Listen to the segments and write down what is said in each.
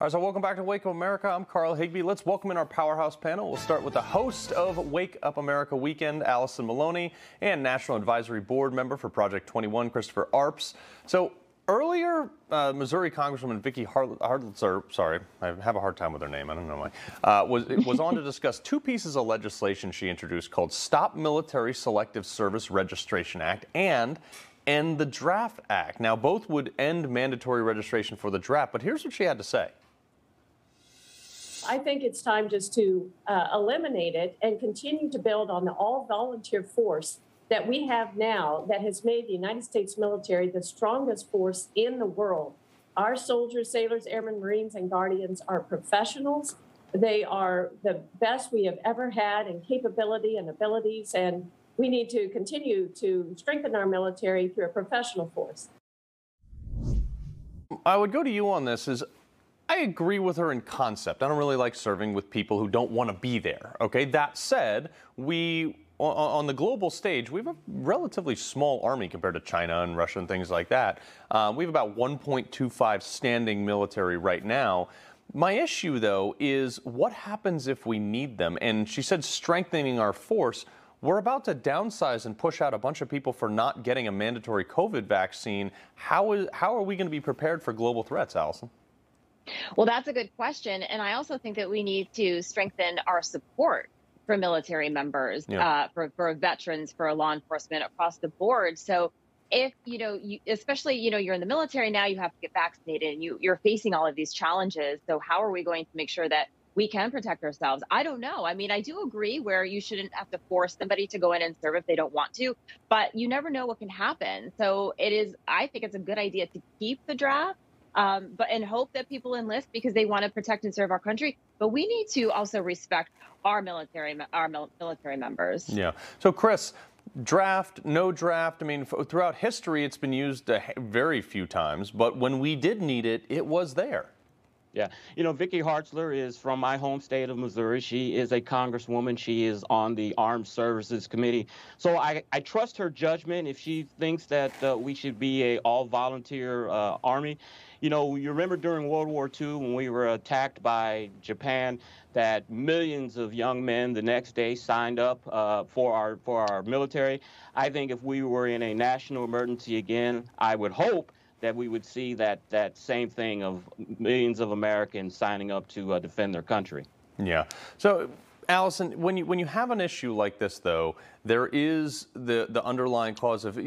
All right, so welcome back to Wake Up America. I'm Carl Higbee. Let's welcome in our powerhouse panel. We'll start with the host of Wake Up America Weekend, Allison Maloney, and National Advisory Board member for Project 21, Christopher Arps. So earlier, Missouri Congresswoman Vicki Hartlitzer, sorry, I have a hard time with her name, I don't know why, was on to discuss two pieces of legislation she introduced called Stop Military Selective Service Registration Act and End the Draft Act. Now, both would end mandatory registration for the draft, but here's what she had to say. I think it's time just to eliminate it and continue to build on the all-volunteer force that we have now that has made the United States military the strongest force in the world. Our soldiers, sailors, airmen, Marines, and Guardians are professionals. They are the best we have ever had in capability and abilities, and we need to continue to strengthen our military through a professional force. I would go to you on this. I agree with her in concept. I don't really like serving with people who don't want to be there. Okay, that said, on the global stage, we have a relatively small army compared to China and Russia and things like that. We have about 1.25 standing military right now. My issue, though, is what happens if we need them? And she said strengthening our force. We're about to downsize and push out a bunch of people for not getting a mandatory COVID vaccine. How are we going to be prepared for global threats, Allison? Well, that's a good question. And I also think that we need to strengthen our support for military members, for veterans, for law enforcement across the board. So if, especially, you're in the military now, you have to get vaccinated and you're facing all of these challenges. So how are we going to make sure that we can protect ourselves? I don't know. I mean, I do agree where you shouldn't have to force somebody to go in and serve if they don't want to, but you never know what can happen. So I think it's a good idea to keep the draft. And hope that people enlist because they want to protect and serve our country. But we need to also respect our military members. Yeah. So, Chris, draft, no draft. I mean, throughout history, it's been used very few times. But when we did need it, it was there. Yeah. Vicki Hartzler is from my home state of Missouri. She is a congresswoman. She is on the Armed Services Committee. So I trust her judgment if she thinks that we should be a all-volunteer army. You remember during World War II when we were attacked by Japan that millions of young men the next day signed up for our military. I think if we were in a national emergency again, I would hope that we would see that same thing of millions of Americans signing up to defend their country. Yeah. So, Allison, when you have an issue like this, though, there is the underlying cause of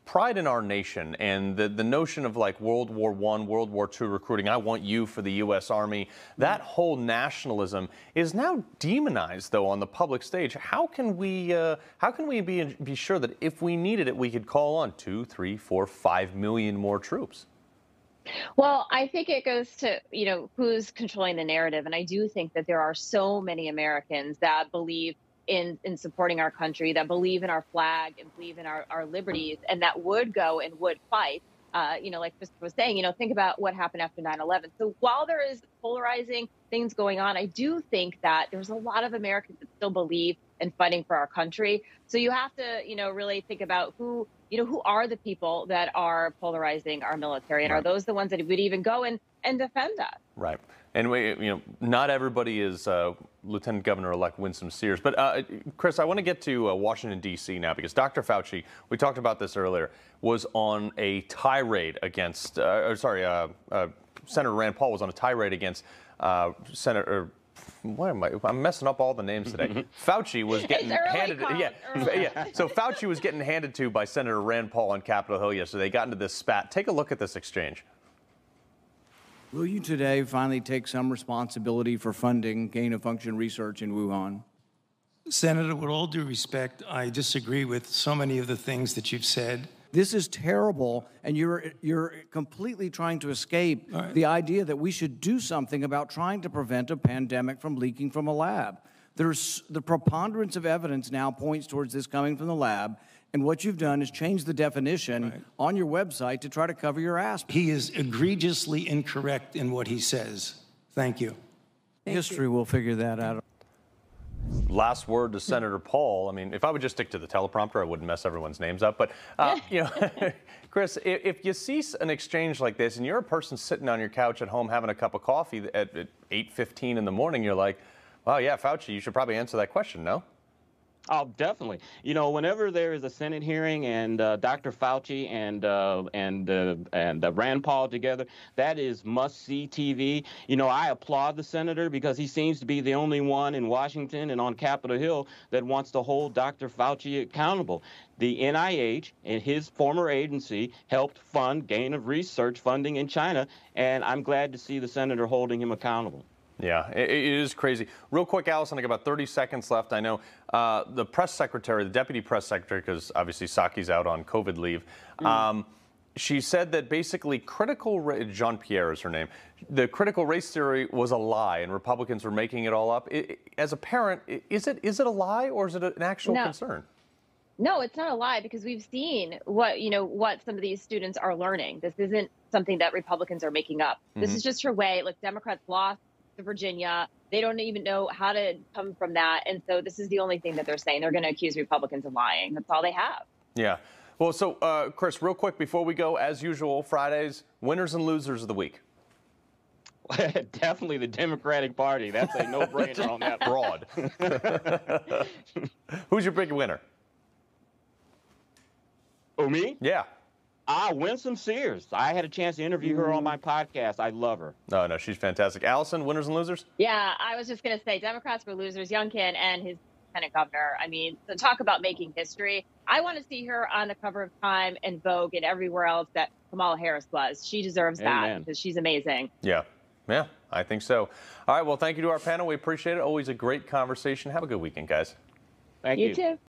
pride in our nation and the notion of like World War I, World War II recruiting. I want you for the U.S. Army. That whole nationalism is now demonized, though, on the public stage. How can we be sure that if we needed it, we could call on 2, 3, 4, 5 million more troops? Well, I think it goes to, who's controlling the narrative. And I do think that there are so many Americans that believe in supporting our country, that believe in our flag and believe in our liberties, and that would go and would fight. Like Christopher was saying, think about what happened after 9/11. So while there is polarizing things going on, I do think that there's a lot of Americans that still believe in fighting for our country. So you have to, really think about who are the people that are polarizing our military, and are those the ones that would even go and defend us? Right. And not everybody is Lieutenant Governor-elect Winsome Sears. But Chris, I want to get to Washington, D.C. now, because Dr. Fauci, we talked about this earlier, was on a tirade against, Senator Rand Paul was on a tirade against Senator. I'm messing up all the names today. Fauci was getting handed. So Fauci was getting handed to by Senator Rand Paul on Capitol Hill yesterday. They got into this spat. Take a look at this exchange. Will you today finally take some responsibility for funding gain-of-function research in Wuhan? Senator, with all due respect, I disagree with so many of the things that you've said. This is terrible, and you're completely trying to escape the idea that we should do something about trying to prevent a pandemic from leaking from a lab. The preponderance of evidence now points towards this coming from the lab, and what you've done is change the definition on your website to try to cover your ass. He is egregiously incorrect in what he says. Thank you. History will figure that out. Last word to Senator Paul. I mean, if I would just stick to the teleprompter, I wouldn't mess everyone's names up. But, you know, Chris, if you see an exchange like this and you're a person sitting on your couch at home having a cup of coffee at 8:15 in the morning, you're like, well, yeah, Fauci, you should probably answer that question, no? Oh, definitely. You know, whenever there is a Senate hearing and Dr. Fauci and Rand Paul together, that is must-see TV. You know, I applaud the senator because he seems to be the only one in Washington and on Capitol Hill that wants to hold Dr. Fauci accountable. The NIH and his former agency helped fund gain of research funding in China, and I'm glad to see the senator holding him accountable. Yeah, it is crazy. Real quick, Allison, I got about 30 seconds left. I know the press secretary, the deputy press secretary, because obviously Psaki's out on COVID leave, she said that basically Jean-Pierre is her name, the critical race theory was a lie and Republicans were making it all up. As a parent, is it a lie or is it an actual concern? No, it's not a lie because we've seen what some of these students are learning. This isn't something that Republicans are making up. This is just her way. Look, Democrats lost to Virginia. They don't even know how to come from that. And so this is the only thing that they're saying. They're going to accuse Republicans of lying. That's all they have. Yeah. Well, so, Chris, real quick before we go, as usual, Fridays, winners and losers of the week. Definitely the Democratic Party. That's a no-brainer on that. Broad. Who's your big winner? Oh, me? Yeah. Winsome Sears. I had a chance to interview her on my podcast. I love her. No, she's fantastic. Allison, winners and losers? Yeah, I was just going to say Democrats were losers. Youngkin and his lieutenant governor. I mean, so talk about making history. I want to see her on the cover of Time and Vogue and everywhere else that Kamala Harris was. She deserves that because she's amazing. Yeah. Yeah, I think so. All right, well, thank you to our panel. We appreciate it. Always a great conversation. Have a good weekend, guys. Thank you. You too.